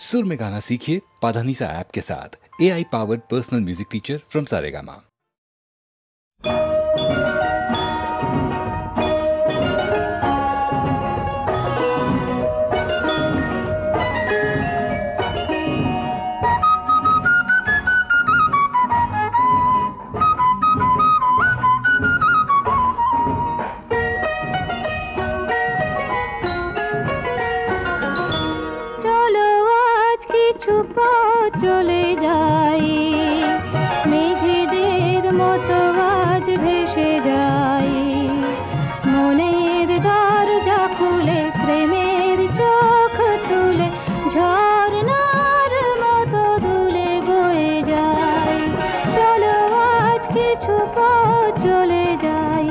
सुर में गाना सीखिए पाधानीसा ऐप के साथ। AI powered personal music teacher from Saregama. চলে যাই মেঘেদের মতো আজ ভেসে যাই, মনের দরজা খুলে প্রেমের চোখ তুলে ঝর্ণার মতো দুলে বয়ে যাই। চলো আজ কিছু পথ চলে যাই।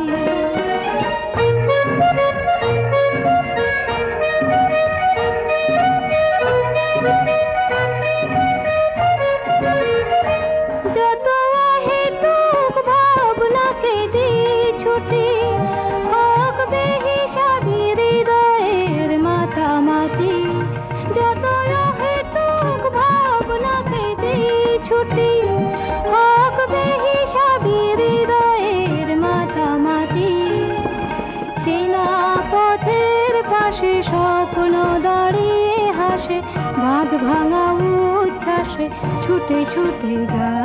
স্বপ্ন দাঁড়িয়ে হাসে, বাঁধ ভাঙা উচ্ছ্বাসে ছুটে ছুটে যায়।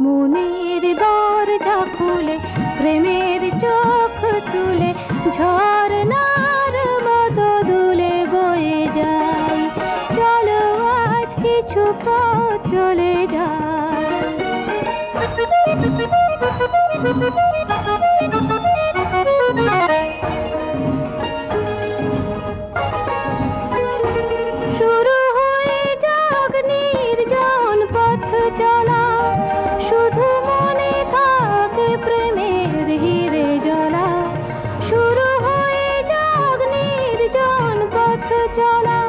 মনের দরজা খুলে প্রেমের চোখ তুলে ঝর্ণার মতো দুলে বয়ে যায়। চলো আজ কিছু পথ চলে যায়। শুরু হয়ে যাক নির্জন পথ চলা, শুধু মনে থাকে প্রেমের হিরে জ্বলা। শুরু হয়ে যাক নির্জন পথ চলা,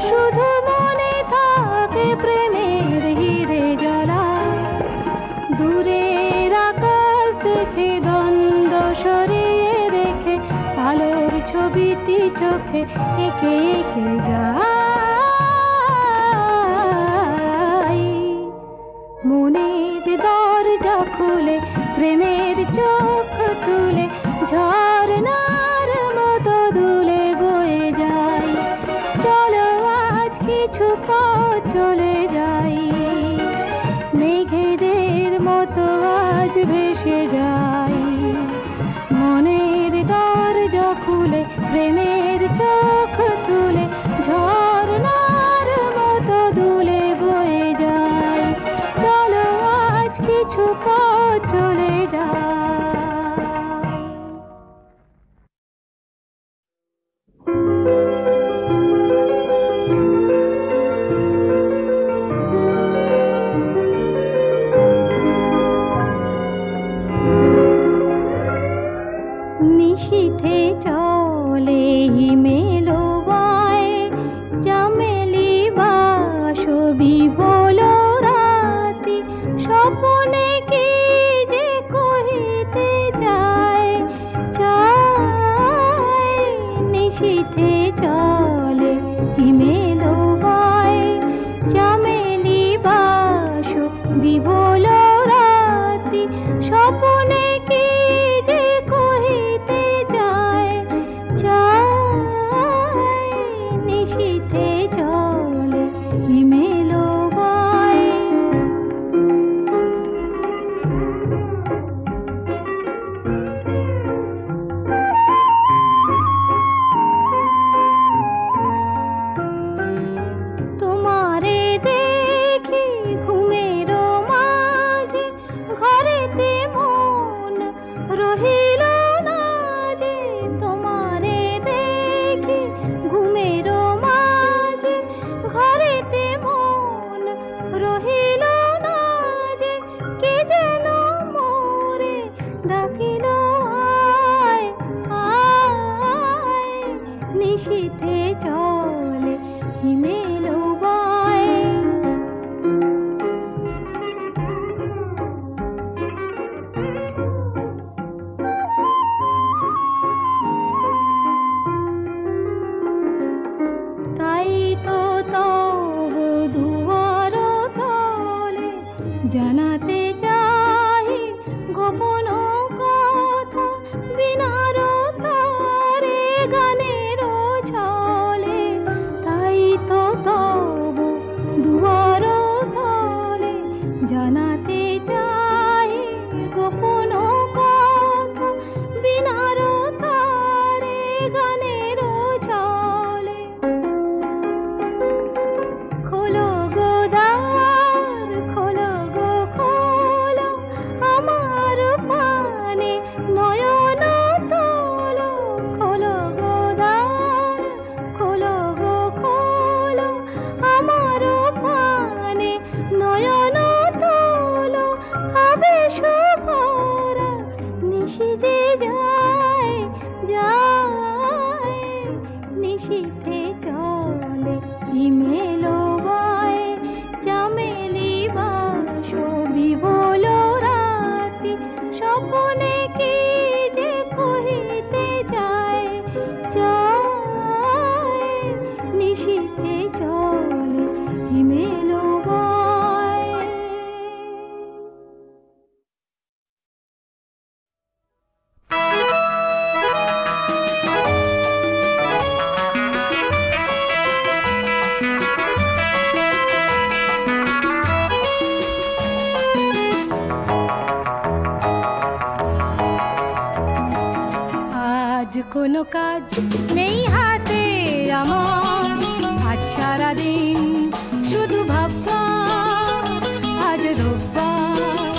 শুধু মনে থাকে প্রেমের হিরে জ্বলা। দূরের আকাশ দেখে দ্বন্দ্ব সরিয়ে রেখে আলোর ছবিটি চোখে এঁকে এঁকে যাই। মনের দরজা খুলে প্রেমের চোখ তুলে ঝর্ণার মতো দুলে বয়ে যাই। চলো আজ কিছু পথ চলে যাই। মেঘেদের মতো আজ ভেসে যাই, মনের দরজা খুলে প্রেমের চোখ তুলে ঝর্ণার মতো দুলে বয়ে যাই। চলো আজ কিছু পথ চলে যাই। নিশীথে চলে হিমেলো বায়, চামেলি বাসবি বলো রাতি। স্বপনে কি যে কহিতে চায় চায়। নিশীথে চলে হিমেলো বায়, চামেলি বাসবি বলো রাতি। স্বপনে কি যে কহিতে চায় চায়। নিশীথে চলে হিমেলো বায়। তোমারে দেখি ঘুমেরো মাঝে, ঘরেতে মন রহিল না যে। তোমারে দেখি ঘুমেরো মাঝে, ঘরেতে মন রহিল না যে। কে যেন মোরে ডাকিল আয় আয়। নিশীথে চলে হিমেলো বায়। কোনো কাজ নেই হাতে আমার, আজ সারাদিন শুধু ভাববা আজ রোববার।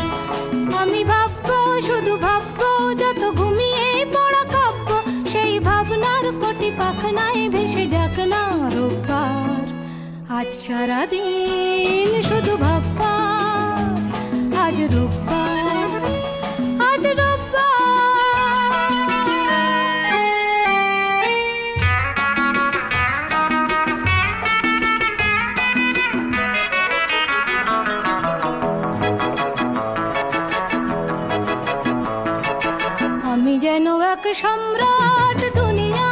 আমি ভাববো শুধু ভাববো, যত ঘুমিয়ে পড়া কাব্য সেই ভাবনার কোটি পাখনায় ভেসে যাক না রোববার। আজ সারাদিন শুধু ভাববা আজ রোববার, আজ রোববার। আমি যেন এক সম্রাট দুনিয়া,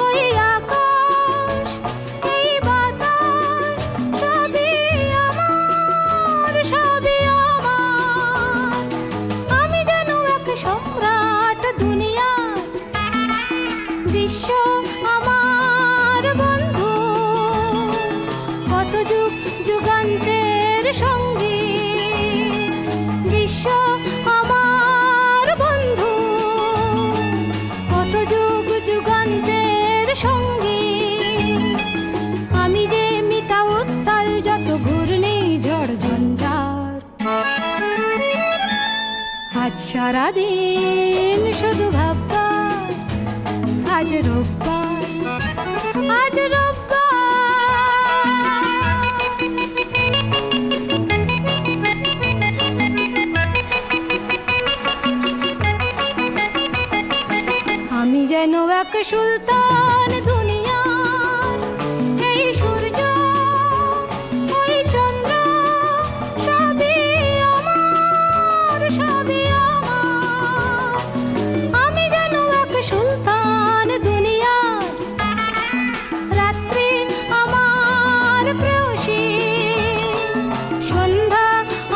ওই আকাশ এই বাতাস সবই আমার, সবই আমার। আমি যেন এক সম্রাট দুনিয়া, বিশ্ব আমার বন্ধু, কত যুগ যুগান্তের সঙ্গী। বিশ্ব আমার বন্ধু, কত যুগ যুগান্তের সঙ্গী। আমি যে মিতা উত্তাল যত ঘূর্ণি ঝড় ঝঞ্ঝার, আজ সারাদিন শুধু ভাববা আজ রোববার, আজ রোববার। আমি যেন এক সুলতান দুনিয়া, এই সূর্য ওই চন্দ্র সবই আমার, সবই আমার। আমি যেন এক সুলতান দুনিয়া, রাত্রি আমার প্রেয়সী, সন্ধ্যা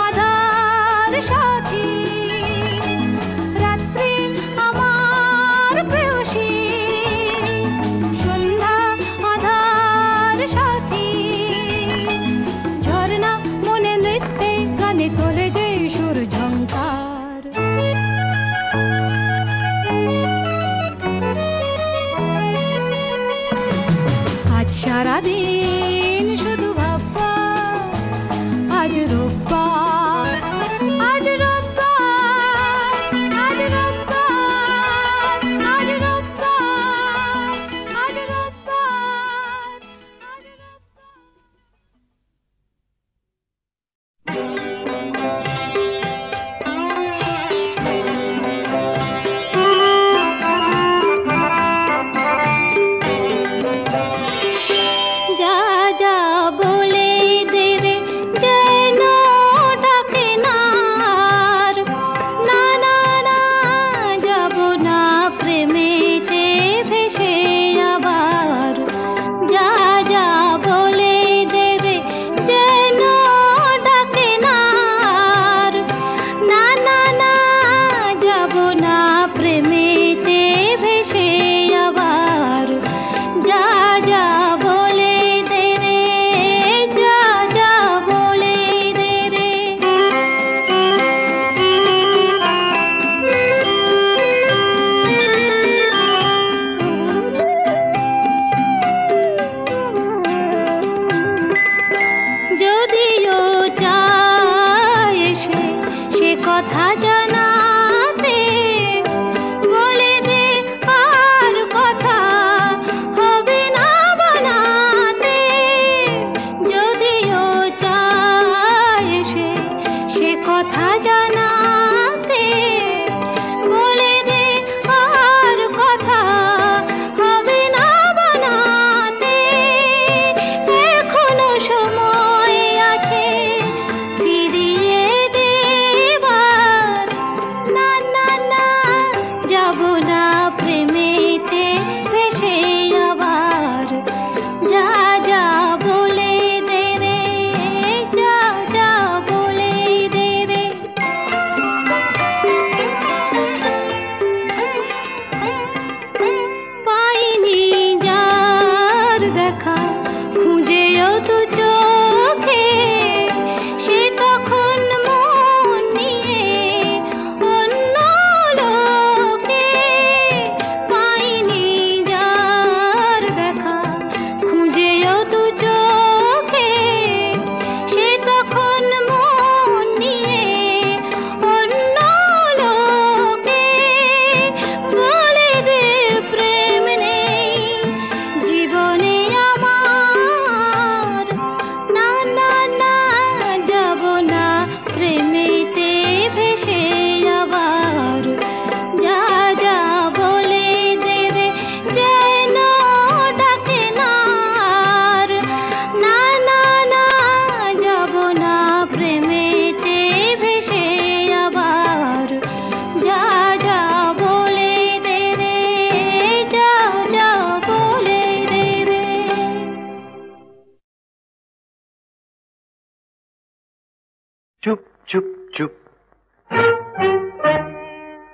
আধার সাথী। রাত্রি আমার প্রেয়সী, সন্ধ্যা আধার সাথী। ঝর্ণা মনে নৃত্যে গানে তোলে যে সুর ঝংকার। আজ সারাদিন শুধু ভাববা আজ রোববার, আজ রোববার, আজ রোববার, আজ রোববার, আজ রোববার, আজ রোববার।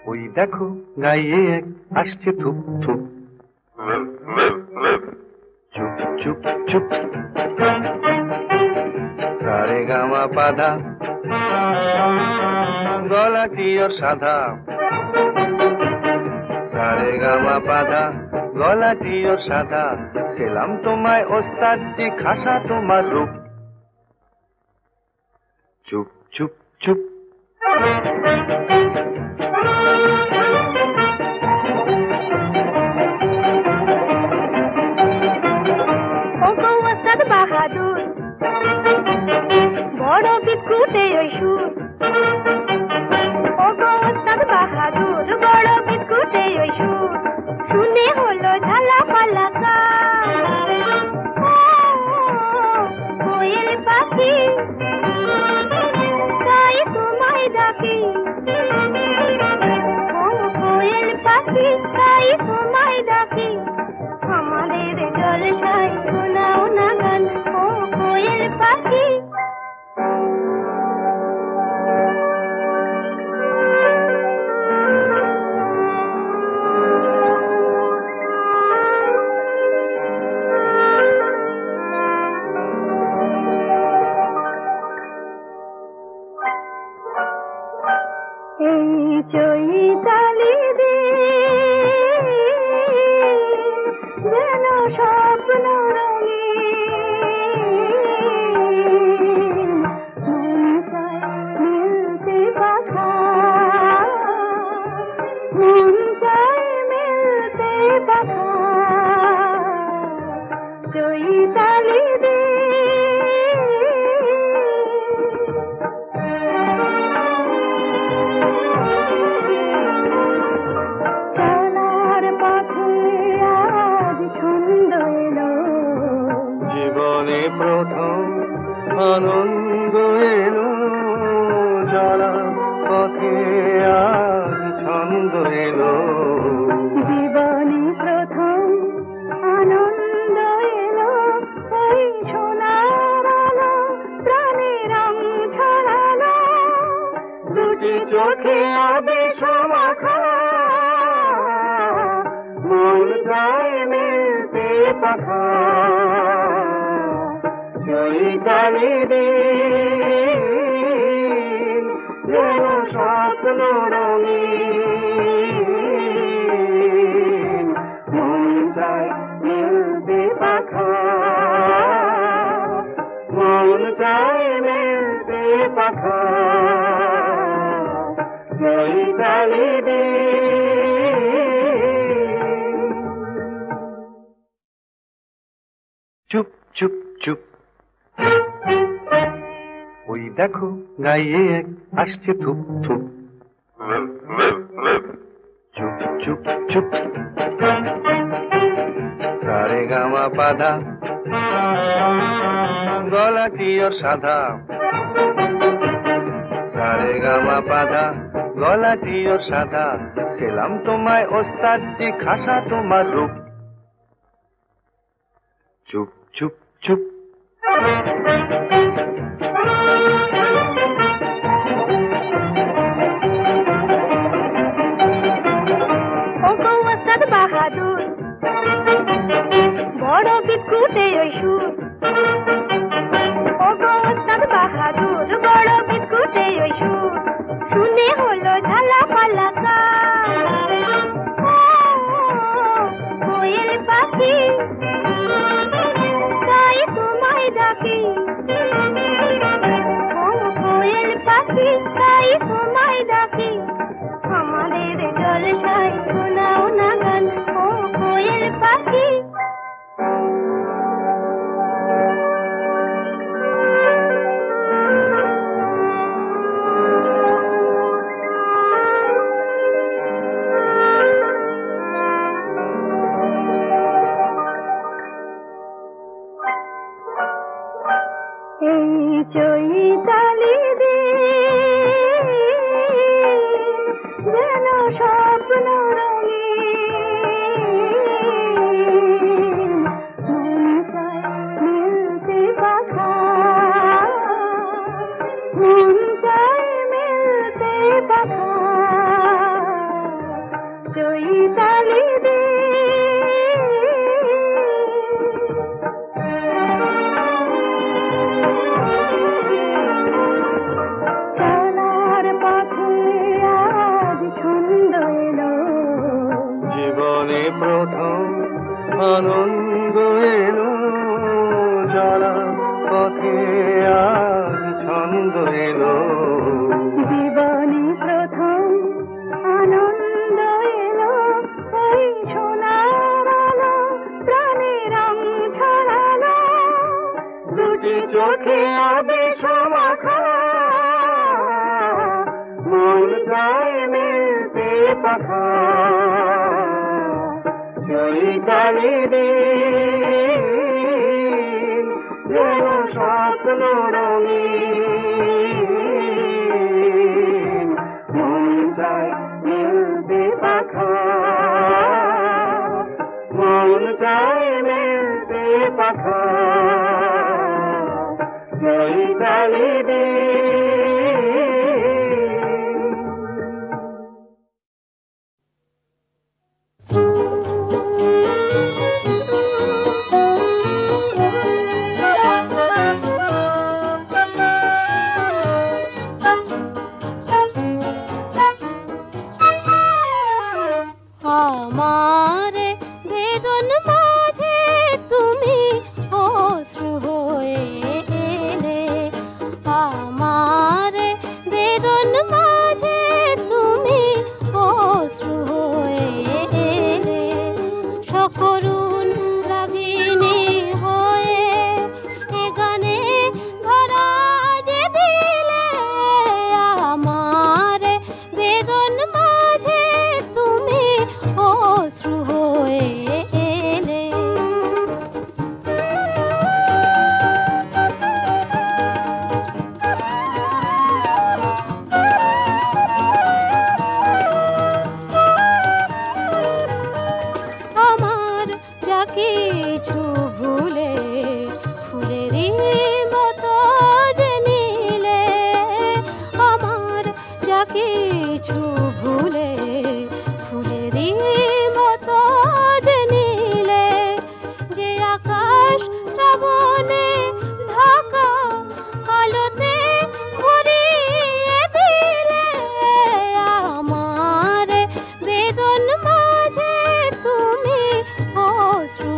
ওই দেখো গাইয়ে এক আসছে থুপ থুপ, চুপ চুপ চুপ, সারে গামা পাধা, গলাটি ওর সাদা, সারে গামা পাধা, গলাটি ওর সাদা, সেলাম তোমায় ওস্তাদজি খাসা তোমার রূপ, চুপ চুপ চুপ। বাহাদুর বড় বিস্কুটে ওই সুর, ও গো ওস্তাদ বাহাদুর বড় বিস্কুটে ওই সুর, শুনে হলো ঝালা পালা কোয়েল পাখি তাই তোমায় ডাকি, ও কোয়েল পাখি তাই তোমায় ডাকি, আমাদের জলসায় শোনাও না গান, ও কোয়েল পাখি। এই চৈতালি যেন স্বপ্ন রঙিন, মন চায় মিলতে পাখা, মন চায় মিলতে পাখা, চৈতালি প্রথম আনন্দ এলো, চলা পথে আজ ছন্দ এলো, জীবনে প্রথম আনন্দ এলো, ওই সোনার আলো প্রাণে রং ছড়ালো, দুটি চোখে আবেশ মাখা, মন চায় মিলতে পাখা, চৈতালি দিন যেন স্বপ্ন রঙিন, মন চায় মিলতে পাখা, মন চায় মিলতে পাখা, চৈতালি দিন। চুপ চুপ চুপ, ওই দেখো গাইয়ে এক আসছে থুপ থুপ, চুপ চুপ চুপ, সারে গামা পাধা, গলাটি ওর সাদা, সারে গামা পাধা, গলাটি ওর সাদা, সেলাম তোমায় ওস্তাদজি খাসা তোমার রূপ, চুপ চুপ চুপ। ও গো ওস্তাদ বাহাদুর বড় বিস্কুটে ওই সুর, ও গো ওস্তাদ বাহাদুর বড় বিস্কুটে ওই সুর, শুনে হলো ঝালা পালা কোয়েল পাখি তাই তোমায় ডাকি, ও কোয়েল পাখি তাই তোমায় ডাকি, আমাদের জলসায় শোনাও না গান, ও কোয়েল পাখি। এই চৈতালি যেন স্বপ্ন রঙিন, আনন্দ এলো যারা পথে আজ ছন্দ এলো জীবনে প্রথম আনন্দ এলো ওই সোনার আলো প্রাণে রং ছড়ালো দুটি চোখে আবেশ মাখা মন চায় মিলতে পাখা চৈতালি দিন যেন স্বপ্ন রঙিন মন চায় মিলতে পাখা মন চায় মিলতে পাখা চৈতালি দিন আমার বেদন মাঝে তুমি অশ্রু হয়ে এলে আমার বেদন মাঝে তুমি অশ্রু হয়ে এলে সকরুণ রাগিনী হয়ে এ গানে ধরা যে দিলে আমার বেদন মাঝে তুমি অশ্রু হয়ে এলে আমার যা কিছু ভুলে ফুলেরই মতো যে নিলে আমার যা কিছু ভুলে ফুলেরই মতো যে নিলে যে আকাশ শ্রাবণে ঢাকা আলোতে ভরিয়ে দিলে আমার বেদন মাঝে তুমি অশ্রু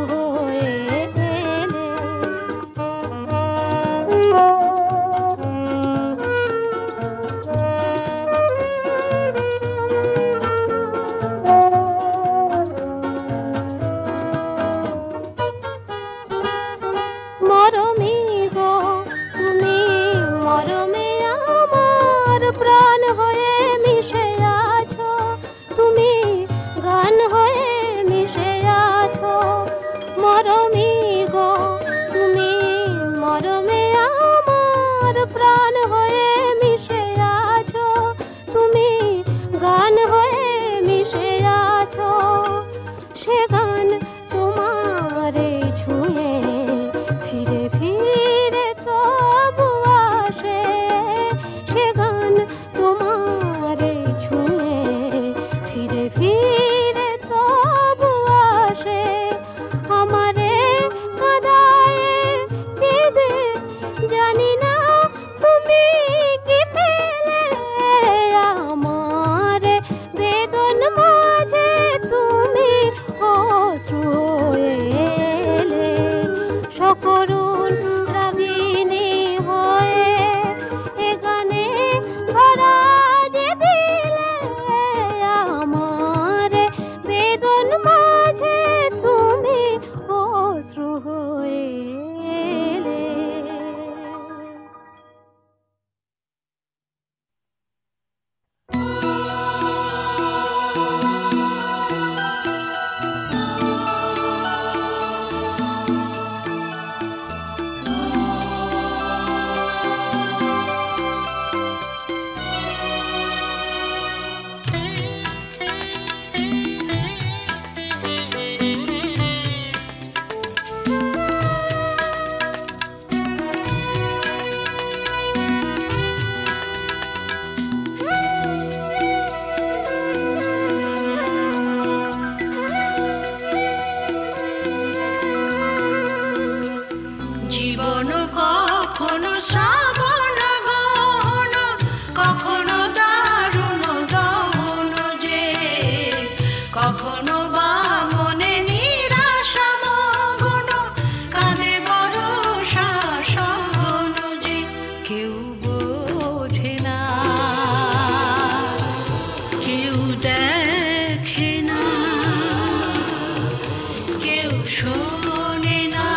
শোনে না।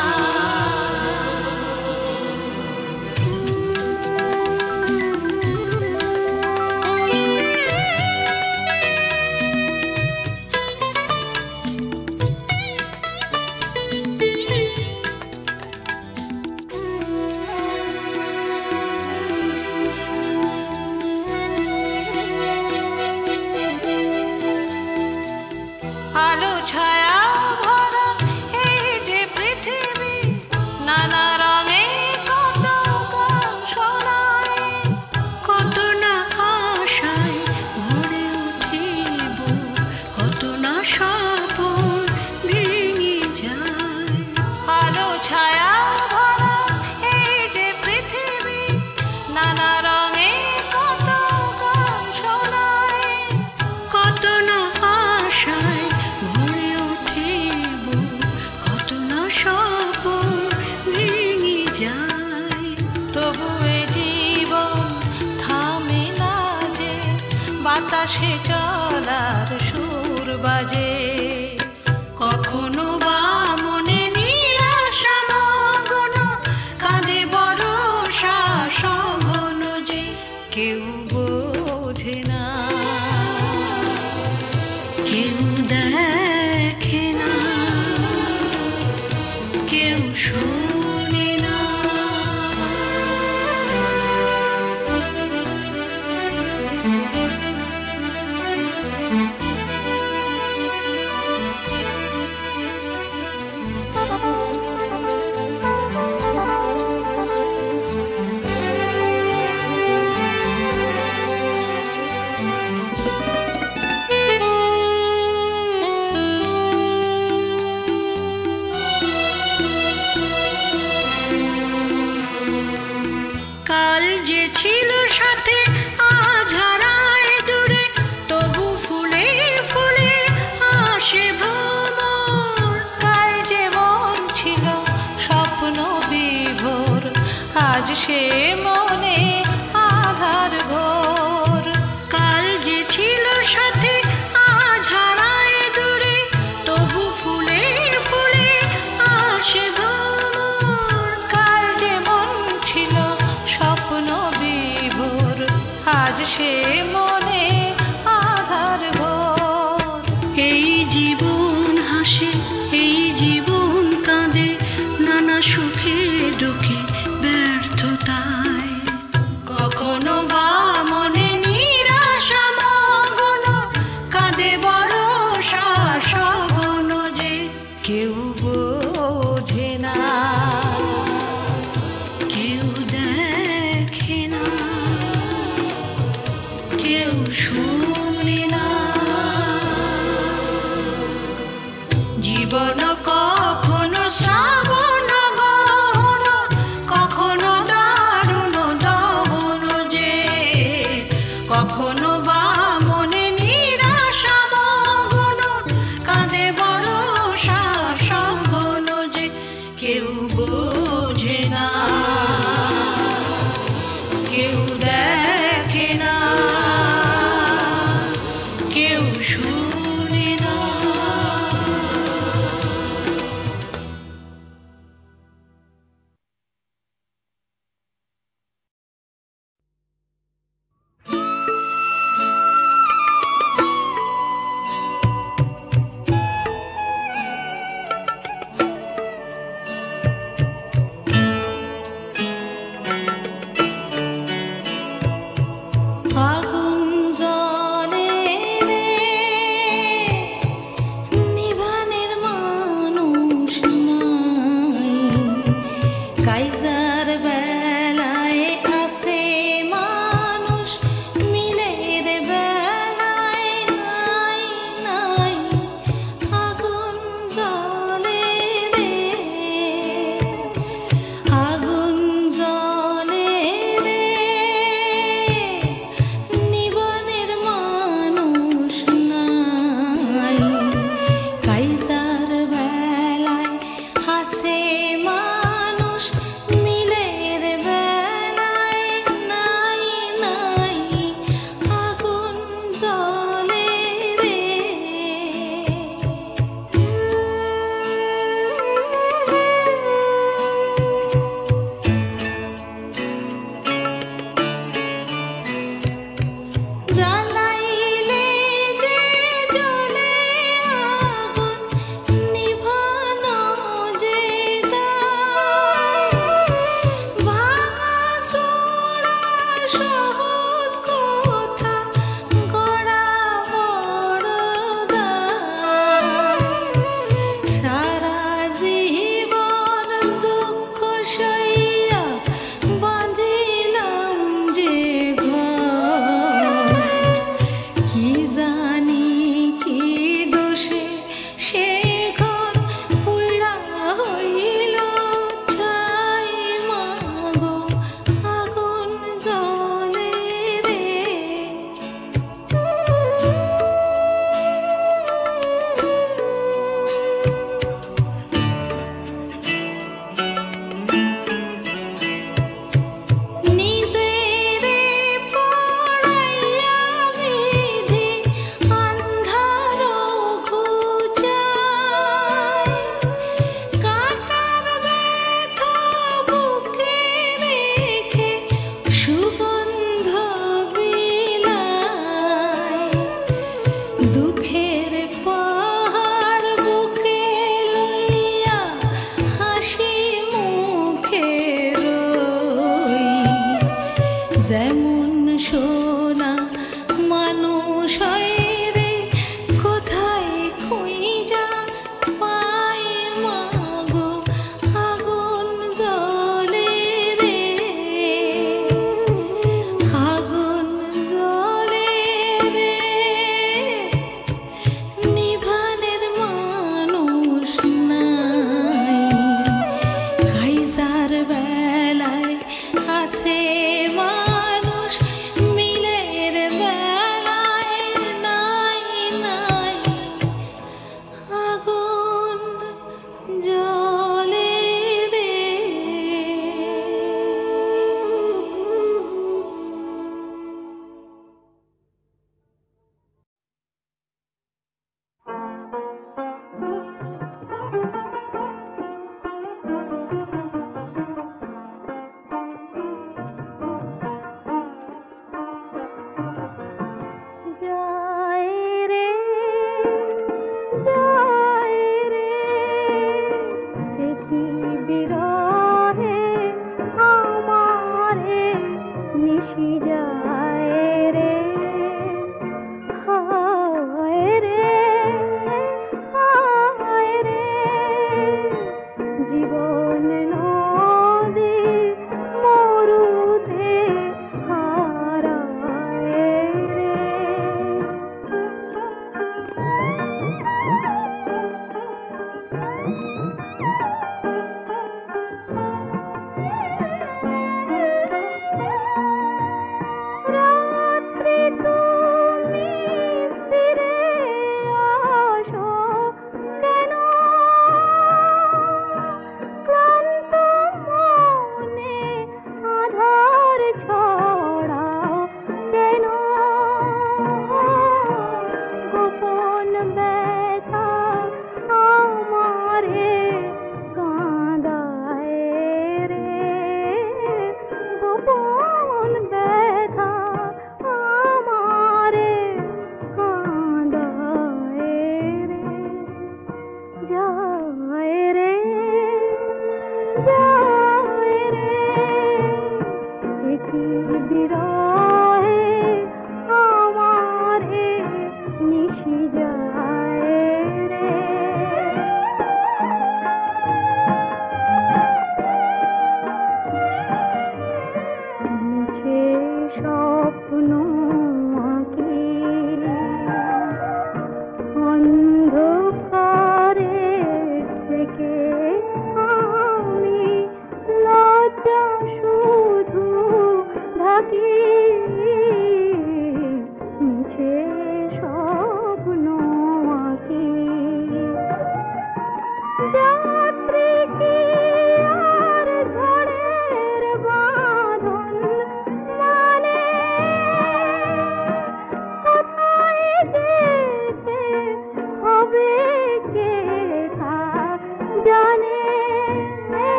আলো ছায়া ভরা এই যে পৃথিবী, নানা রঙে কত গান শোনায়, কত না আশায় ভরে উঠিব, কত না স্বপন ভেঙে যায়। আলো ছায়া ভরা এই যে পৃথিবী, নানা রঙে কত গান শোনায়, কত না আশায় ভরে উঠিব, কত না স্বপন ভেঙে যায়। তবু এ জীবন থামে না যে, বাতাসে চলার সুর বাজে। কখনো বা মনে নিরাশা মগ্ন, কাঁদে বরষা সঘন যে, কেউ বোঝে না, কেউ দেখে না, কেউ শোনে না। কাল যে ছিল সাথে আজ হারায় দূরে, তবু ফুলে ফুলে আসে ভ্রমর। কাল যে মন ছিল স্বপ্ন বিভোর, আজ সে মনে আধার ঘোর। কাল যে ছিল সাথে আজ হারায় দূরে, তবু ফুলে ফুলে আসে ভ্রমর। কাল যে মন ছিল স্বপ্ন বিভোর, আজ সে মনে আধার ঘোর। এই জীবন হাসে, এই জীবন কাঁদে, নানা সুখে দুঃখে ব্যর্থতায়। কখনো বা মনে নিরাশা মগ্ন, কাঁদে বরষা সঘন যে, কেউ বোঝে না, কেউ দেখে না, কেউ শোনে না। জীবন কখনো শ্রাবণ গহন, কখনো দারুণ দহন যে, কখনো বা মনে নিরাশা মগ্ন, কাঁদে বরষা সঘন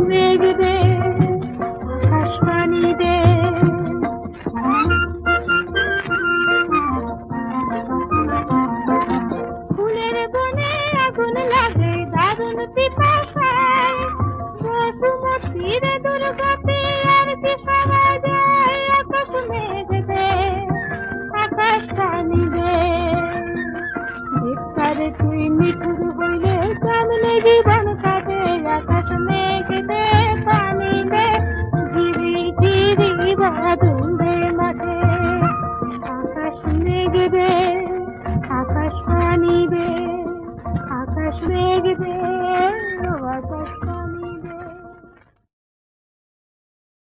মেঘ